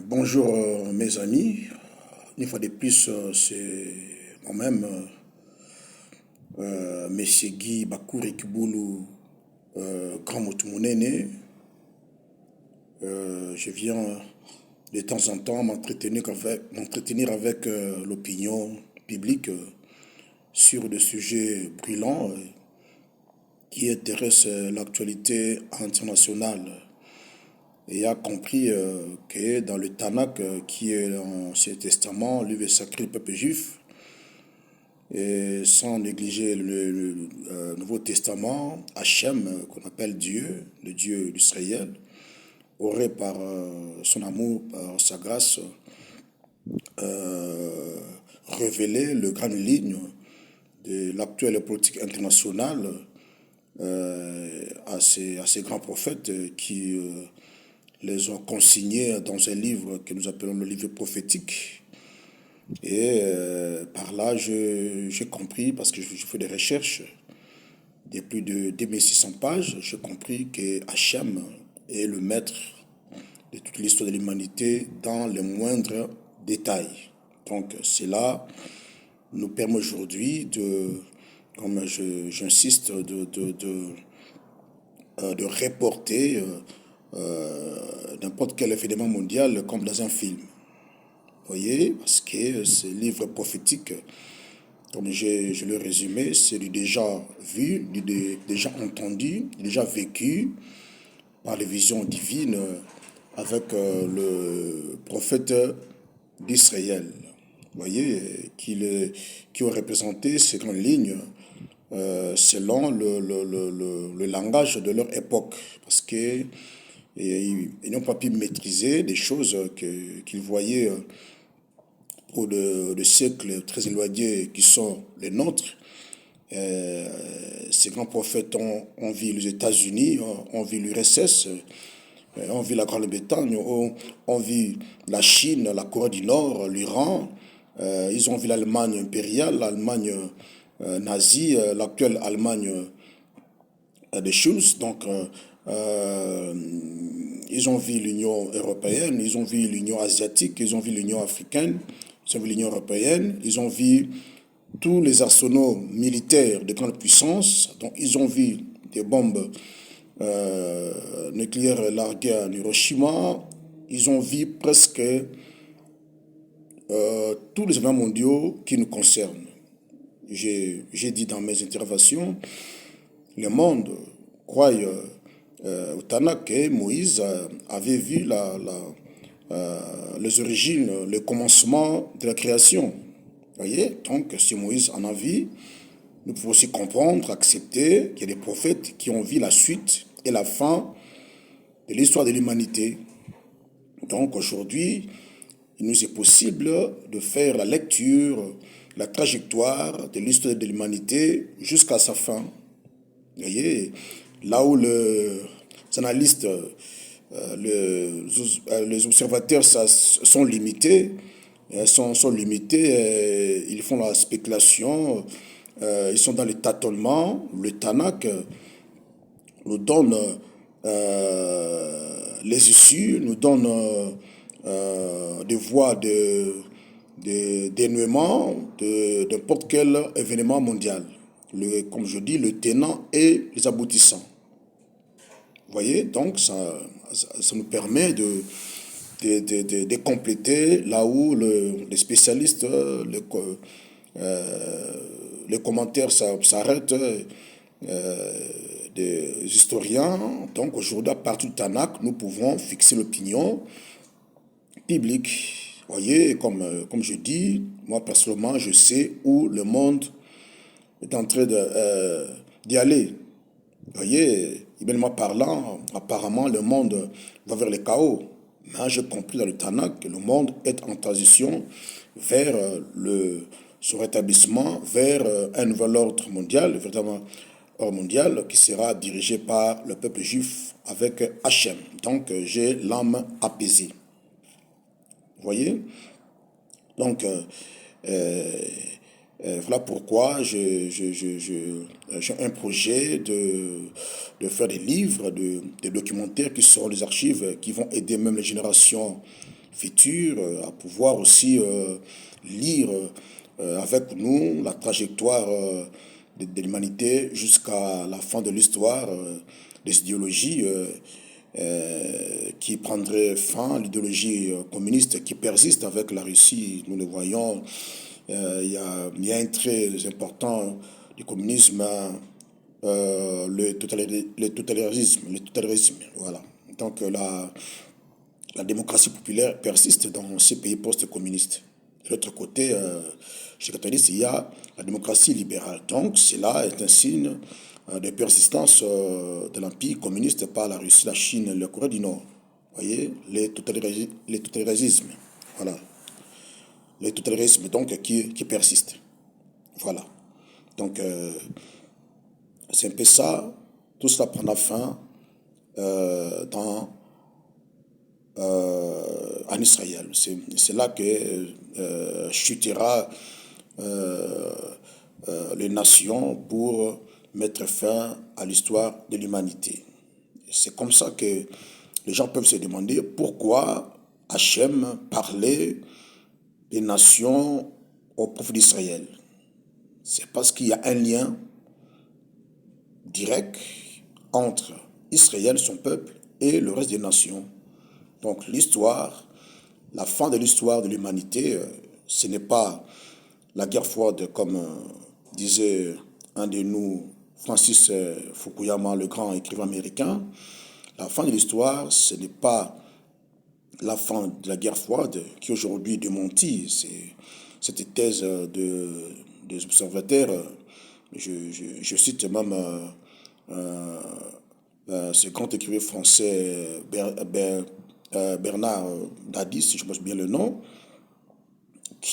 Bonjour mes amis, une fois de plus c'est moi-même, Monsieur Guy Bakouri Kiboulou Grand Moutoumounene. Je viens de temps en temps m'entretenir avec l'opinion publique sur des sujets brûlants qui intéressent l'actualité internationale. Et a compris que dans le Tanakh, qui est l'Ancien Testament, le livre sacré du peuple juif, et sans négliger le Nouveau Testament, Hachem, qu'on appelle Dieu, le Dieu d'Israël, aurait par son amour, par sa grâce, révélé le grande ligne de l'actuelle politique internationale à ces grands prophètes qui les ont consignés dans un livre que nous appelons le livre prophétique. Et par là, j'ai compris, parce que je fais des recherches de plus de 2600 pages, j'ai compris que Hachem est le maître de toute l'histoire de l'humanité dans les moindres détails. Donc cela nous permet aujourd'hui de, comme j'insiste, de reporter n'importe quel événement mondial comme dans un film. Vous voyez, parce que ce livre prophétique, comme je le résumé, c'est du déjà vu, du déjà entendu, du déjà vécu par les visions divines avec le prophète d'Israël. Vous voyez, qui ont représenté ces grandes lignes selon le langage de leur époque. Parce que ils n'ont pas pu maîtriser des choses qu'ils voyaient pour de siècles très éloignés qui sont les nôtres. Ces grands prophètes ont vu les États-Unis, ont vu l'URSS, ont vu la Grande-Bretagne, ont vu la Chine, la Corée du Nord, l'Iran. Ils ont vu l'Allemagne impériale, l'Allemagne nazie, l'actuelle Allemagne de Schulz. Donc, ils ont vu l'Union européenne, ils ont vu l'Union asiatique, ils ont vu l'Union africaine, ils ont vu l'Union européenne, ils ont vu tous les arsenaux militaires de grande puissance. Donc, ils ont vu des bombes nucléaires larguées à Hiroshima. Ils ont vu presque tous les événements mondiaux qui nous concernent. J'ai dit dans mes interventions, le monde croit au Tanakh que Moïse avait vu les origines, le commencement de la création. Vous voyez, donc si Moïse en a vu, nous pouvons aussi comprendre, accepter qu'il y a des prophètes qui ont vu la suite et la fin de l'histoire de l'humanité. Donc aujourd'hui, il nous est possible de faire la lecture, la trajectoire de l'histoire de l'humanité jusqu'à sa fin. Vous voyez, là où les analystes, les observateurs sont limités, sont limités, ils font la spéculation, ils sont dans le tâtonnement. Le Tanakh nous donne les issues, nous donne des voies de dénouement de n'importe quel événement mondial. Comme je dis, le tenant et les aboutissants. Vous voyez, donc ça nous permet de compléter là où les spécialistes, les commentaires s'arrêtent, des historiens. Donc aujourd'hui, à partir du Tanakh, nous pouvons fixer l'opinion publique. Vous voyez, comme je dis, moi personnellement, je sais où le monde est en train d'y aller. Vous voyez, humainement parlant, apparemment, le monde va vers le chaos. Mais j'ai compris dans le Tanakh que le monde est en transition vers son rétablissement, vers un nouvel ordre mondial, véritablement ordre mondial qui sera dirigé par le peuple juif avec Hachem. Donc, j'ai l'âme apaisée. Vous voyez? Donc, Voilà pourquoi j'ai un projet de faire des livres, des documentaires qui seront des archives, qui vont aider même les générations futures à pouvoir aussi lire avec nous la trajectoire de l'humanité jusqu'à la fin de l'histoire, des idéologies qui prendraient fin, l'idéologie communiste qui persiste avec la Russie, nous le voyons. Il y a un trait important du communisme, le totalitarisme, voilà. Donc la démocratie populaire persiste dans ces pays post-communistes. De l'autre côté, chez les catholiques, il y a la démocratie libérale. Donc cela est un signe de persistance de l'empire communiste par la Russie, la Chine, la Corée du Nord. Vous voyez, les totalitarismes. Voilà. Le totalitarisme donc qui persiste. Voilà. Donc c'est un peu ça. Tout cela prendra fin en Israël. C'est là que chutera les nations pour mettre fin à l'histoire de l'humanité. C'est comme ça que les gens peuvent se demander pourquoi Hachem parlait des nations au profit d'Israël. C'est parce qu'il y a un lien direct entre Israël, son peuple, et le reste des nations. Donc l'histoire, la fin de l'histoire de l'humanité, ce n'est pas la guerre froide comme disait un de nous, Francis Fukuyama, le grand écrivain américain. La fin de l'histoire, ce n'est pas la fin de la guerre froide qui aujourd'hui est démentie. C'est cette thèse des observateurs. Je cite même ce grand écrivain français Bernard Dadi, si je pense bien le nom,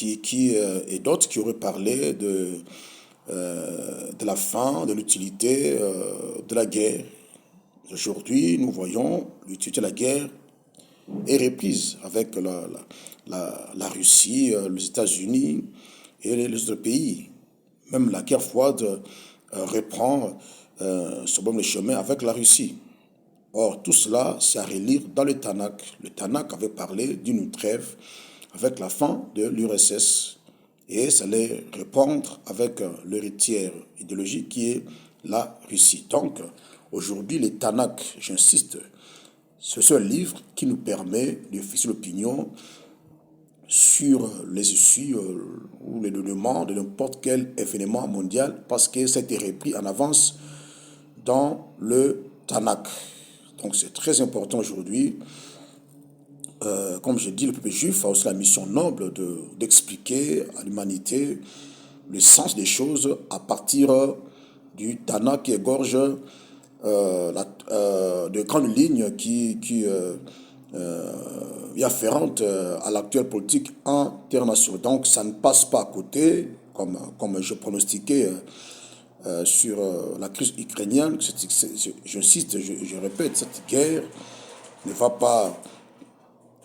et d'autres qui auraient parlé de la fin, de l'utilité de la guerre. Aujourd'hui, nous voyons l'utilité de la guerre est reprise avec la Russie, les États-Unis et les autres pays. Même la guerre froide reprend son bon chemin avec la Russie. Or, tout cela, c'est à relire dans le Tanakh. Le Tanakh avait parlé d'une trêve avec la fin de l'URSS et ça allait répondre avec l'héritière idéologique qui est la Russie. Donc, aujourd'hui, le Tanakh, j'insiste, c'est ce livre qui nous permet de fixer l'opinion sur les issues ou les dénouements de n'importe quel événement mondial parce que ça a été repris en avance dans le Tanakh. Donc c'est très important aujourd'hui. Comme je dis, le peuple juif a aussi la mission noble d'expliquer à l'humanité le sens des choses à partir du Tanakh qui égorge de grandes lignes qui afférentes à l'actuelle politique internationale. Donc ça ne passe pas à côté, comme je pronostiquais sur la crise ukrainienne. J'insiste, je répète, cette guerre ne va pas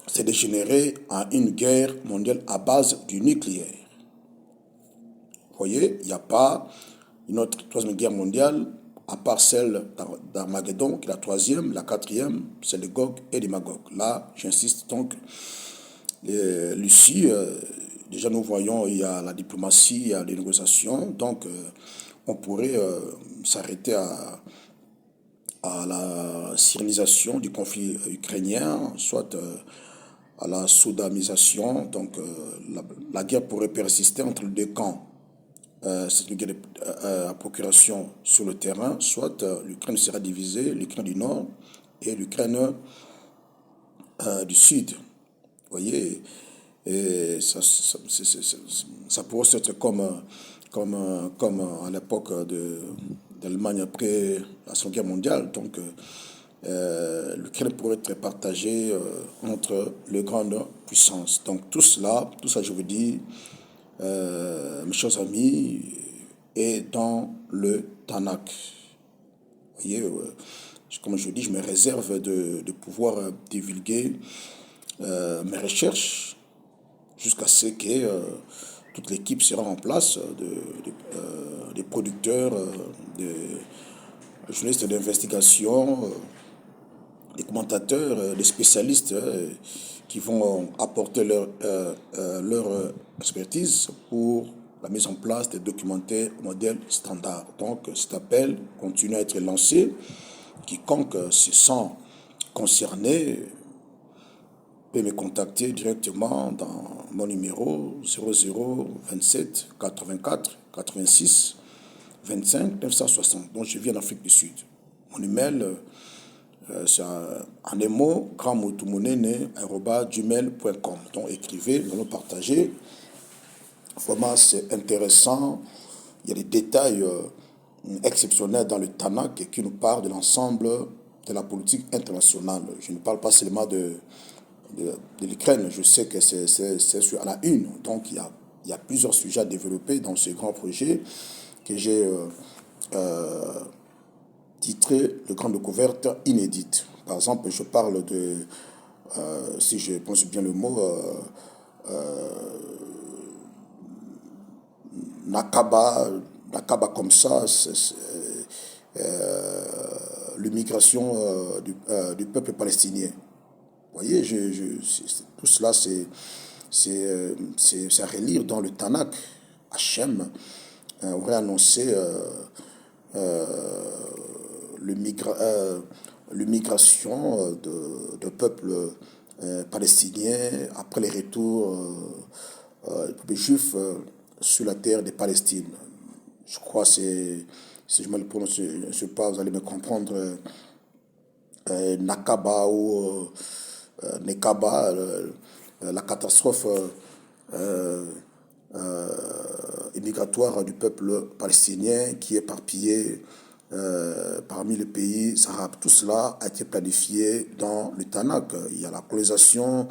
se dégénérer en une guerre mondiale à base du nucléaire. Vous voyez, il n'y a pas une autre troisième guerre mondiale à part celle d'Armageddon, qui est la troisième, la quatrième, c'est le Gog et les Magog. Là, j'insiste donc, Lucie, déjà nous voyons, il y a la diplomatie, il y a les négociations, donc on pourrait s'arrêter à la syrianisation du conflit ukrainien, soit à la soudamisation, donc la guerre pourrait persister entre les deux camps. C'est une guerre à procuration sur le terrain, soit l'Ukraine sera divisée, l'Ukraine du Nord et l'Ukraine du Sud. Vous voyez, et ça pourrait être comme à l'époque de l'Allemagne après la Seconde Guerre mondiale. Donc, l'Ukraine pourrait être partagée entre les grandes puissances. Donc, tout cela, je vous dis, mes chers amis, est dans le Tanakh. Vous voyez, comme je dis, je me réserve de pouvoir divulguer mes recherches jusqu'à ce que toute l'équipe sera en place, des producteurs, des journalistes d'investigation, des commentateurs, des spécialistes qui vont apporter leur expertise pour la mise en place des documentaires modèles standards. Donc cet appel continue à être lancé. Quiconque se sent concerné peut me contacter directement dans mon numéro 00 27 84 86 25 960, dont je vis en Afrique du Sud. Mon email, c'est en un mot, grandmoutumunene@gmail.com. Donc écrivez, nous allons partager. Vraiment, c'est intéressant. Il y a des détails exceptionnels dans le Tanakh qui nous parlent de l'ensemble de la politique internationale. Je ne parle pas seulement de l'Ukraine. Je sais que c'est sur la une. Donc, il y a plusieurs sujets à développer dans ce grand projet que j'ai titré « Le Grand Découverte inédite ». Par exemple, je parle de, si je prononce bien le mot, Nakaba comme ça, l'immigration du peuple palestinien. Vous voyez, tout cela, c'est à relire dans le Tanakh. Hachem aurait annoncé l'immigration de peuple palestinien après les retours du peuple juif sur la terre de Palestine. Je crois que si je me le prononce pas, vous allez me comprendre. Nakaba ou Nekaba, la catastrophe immigratoire du peuple palestinien qui est éparpillé parmi les pays arabes. Tout cela a été planifié dans le Tanakh. Il y a la colonisation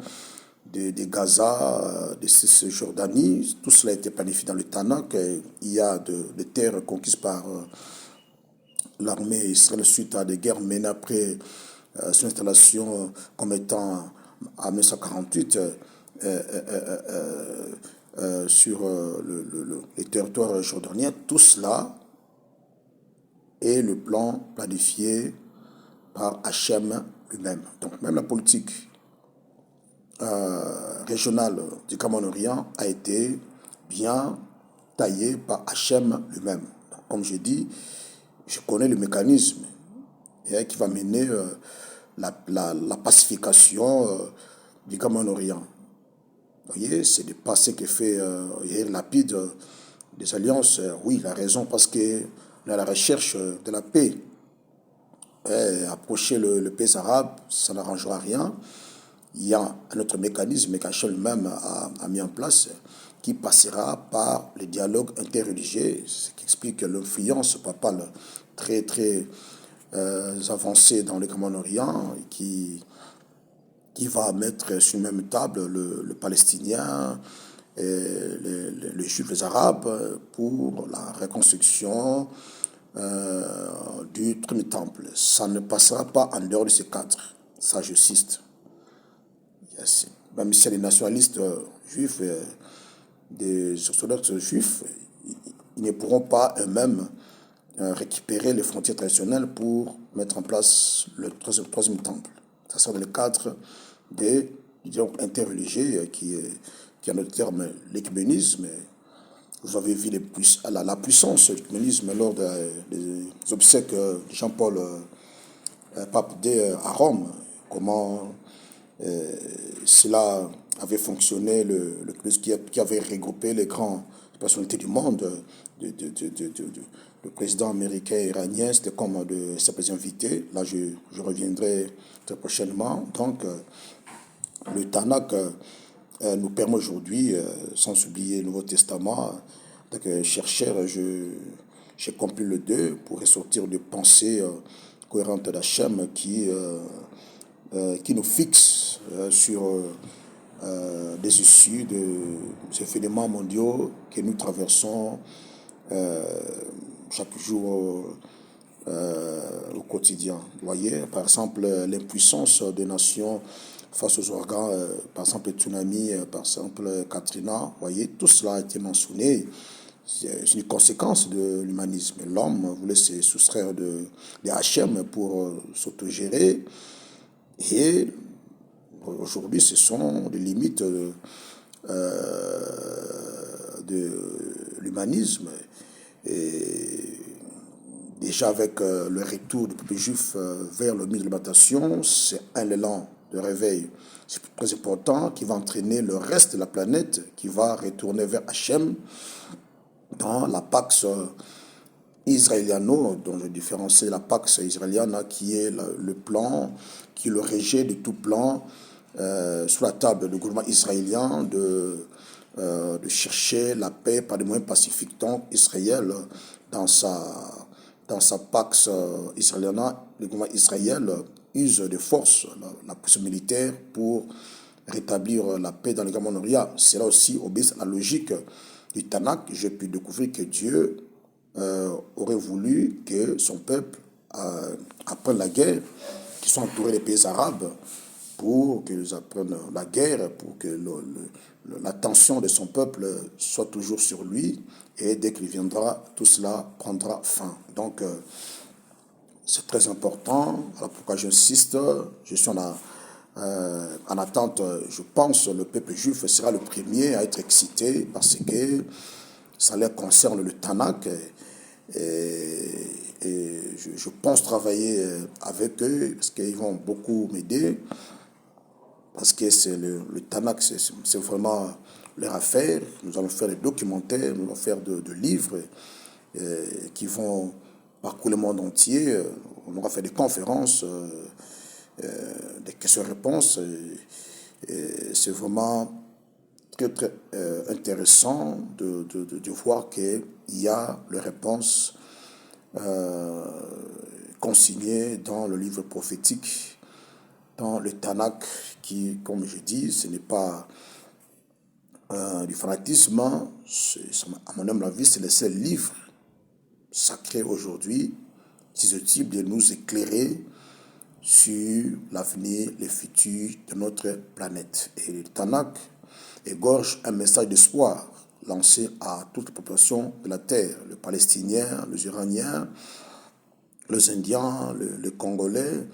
de Gaza, de Cisjordanie. Tout cela a été planifié dans le Tanakh. Il y a des terres conquises par l'armée israélienne suite à des guerres menées après son installation comme étant en 1948 sur les territoires jordaniens. Tout cela est le plan planifié par Hachem lui-même. Donc même la politique régionale du Cameroun-Orient a été bien taillée par Hachem lui-même. Donc, comme je dis, je connais le mécanisme qui va mener la pacification du Cameroun-Orient. Vous voyez, c'est de passer que fait Yair Lapid des alliances. Oui, il a raison parce que on est à la recherche de la paix. Approcher le pays arabe, ça n'arrangera rien. Il y a un autre mécanisme qu'Hachem lui-même a mis en place qui passera par le dialogue interreligieux, ce qui explique que l'influence papale très très avancée dans le Cameroun-Orient qui va mettre sur la même table le Palestinien, et les Juifs, les Arabes, pour la reconstruction du premier temple. Ça ne passera pas en dehors de ces quatre. Ça, j'insiste. Yes. Même si les nationalistes juifs, des orthodoxes juifs, ils ne pourront pas eux-mêmes récupérer les frontières traditionnelles pour mettre en place le troisième temple. Ça sera dans le cadre des interreligieux qui a notre terme l'écuménisme. Vous avez vu la puissance de l'écuménisme lors des obsèques de Jean-Paul Pape II à Rome. Comment cela avait fonctionné, qui avait regroupé les grandes personnalités du monde, le président américain et iranien, c'était comme de ses invités. Là, je reviendrai très prochainement. Donc, le Tanakh nous permet aujourd'hui, sans oublier le Nouveau Testament, donc, chercheur, j'ai compris le deux pour ressortir de pensées cohérentes d'Hachem qui nous fixe sur des issues de ces phénomènes mondiaux que nous traversons chaque jour au quotidien. Vous voyez, par exemple, l'impuissance des nations face aux organes, par exemple le tsunami, par exemple Katrina, vous voyez, tout cela a été mentionné. C'est une conséquence de l'humanisme. L'homme voulait se soustraire des HM pour s'autogérer. Et aujourd'hui, ce sont des limites de l'humanisme. Et déjà avec le retour du peuple juif vers le milieu de l'alimentation, c'est un élan de réveil. C'est très important qui va entraîner le reste de la planète qui va retourner vers Hachem dans la Pax israéliano, dont je différencie la Pax israéliana qui est le plan, qui est le rejet de tout plan sous la table du gouvernement israélien de chercher la paix par des moyens pacifiques. Donc Israël, dans sa Pax israéliana, le gouvernement israélien use de force, la puissance militaire pour rétablir la paix dans le Grand-Orient. Cela aussi obéit à la logique du Tanakh. J'ai pu découvrir que Dieu aurait voulu que son peuple, après la guerre, qu'ils soient entourés des pays arabes, pour qu'ils apprennent la guerre, pour que l'attention de son peuple soit toujours sur lui, et dès qu'il viendra, tout cela prendra fin. Donc, c'est très important, voilà pourquoi j'insiste, je suis en attente, je pense, le peuple juif sera le premier à être excité, parce que ça leur concerne le Tanakh, et je pense travailler avec eux, parce qu'ils vont beaucoup m'aider, parce que c'est le Tanakh, c'est vraiment leur affaire. Nous allons faire des documentaires, nous allons faire de livres qui vont parcourir le monde entier. On aura fait des conférences, des questions-réponses. C'est vraiment très, très intéressant de voir qu'il y a les réponses consignées dans le livre prophétique, dans le Tanakh, qui, comme je dis, ce n'est pas du fanatisme, à mon humble avis, c'est le seul livre sacré aujourd'hui susceptible de nous éclairer sur l'avenir, le futur de notre planète. Et le Tanakh égorge un message d'espoir lancé à toute la population de la Terre, les Palestiniens, les Iraniens, les Indiens, les Congolais,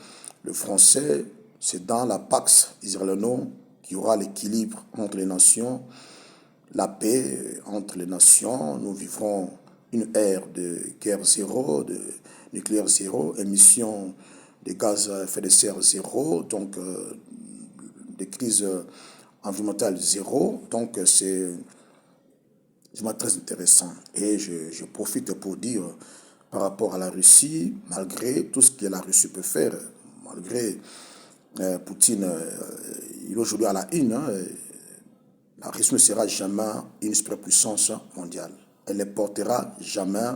les Français. C'est dans la Pax israélienne qu'il y aura l'équilibre entre les nations, la paix entre les nations. Nous vivrons une ère de guerre zéro, de nucléaire zéro, émission de gaz à effet de serre zéro, donc des crises environnementales zéro. Donc c'est vraiment très intéressant. Et je profite pour dire, par rapport à la Russie, malgré tout ce que la Russie peut faire, malgré Poutine, il est aujourd'hui à la une, la Russie ne sera jamais une superpuissance mondiale. Elle ne portera jamais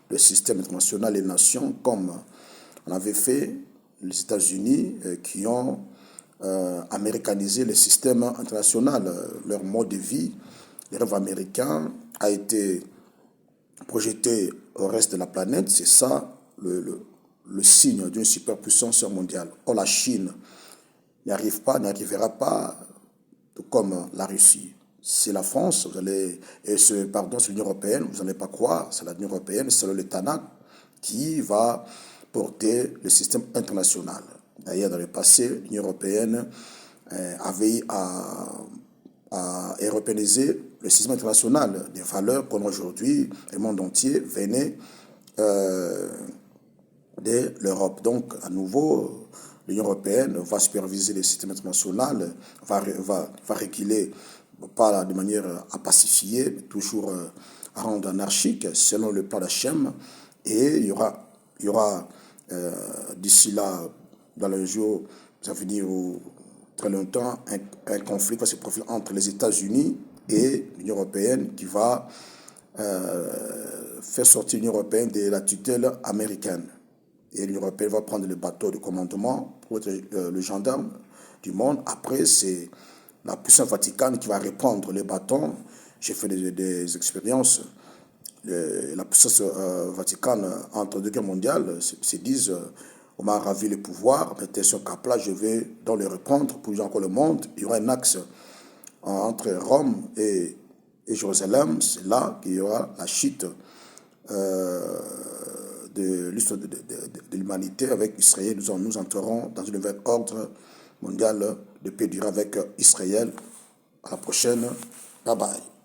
le système international et les nations comme on avait fait les États-Unis qui ont américanisé le système international. Leur mode de vie, le rêve américain a été projeté au reste de la planète. C'est ça le signe d'une superpuissance mondiale. Or, la Chine n'arrivera pas comme la Russie. C'est la France, c'est l'Union européenne, vous n'allez pas croire, c'est l'Union européenne, c'est le Tanakh qui va porter le système international. D'ailleurs, dans le passé, l'Union européenne avait à européaniser le système international. Des valeurs qu'on a aujourd'hui, le monde entier venait de l'Europe. Donc, à nouveau, l'Union européenne va superviser le système international, va réguler, pas de manière à pacifier, mais toujours à rendre anarchique, selon le plan d'Hachem. Et il y aura d'ici là, dans les jours à venir ou très longtemps, un conflit qui va se profiler entre les États-Unis et l'Union européenne qui va faire sortir l'Union européenne de la tutelle américaine. Et l'Union européenne va prendre le bateau de commandement pour être le gendarme du monde. Après, c'est la puissance Vatican qui va reprendre le bâton. J'ai fait des expériences. La puissance Vatican entre deux guerres mondiales se disent on m'a ravi le pouvoir, mais ce cap-là, je vais dans le reprendre pour encore le monde. Il y aura un axe entre Rome et Jérusalem. C'est là qu'il y aura la chute de l'histoire de l'humanité avec Israël. Nous entrerons dans un nouvel ordre mondial de paix durable avec Israël. À la prochaine. Bye bye.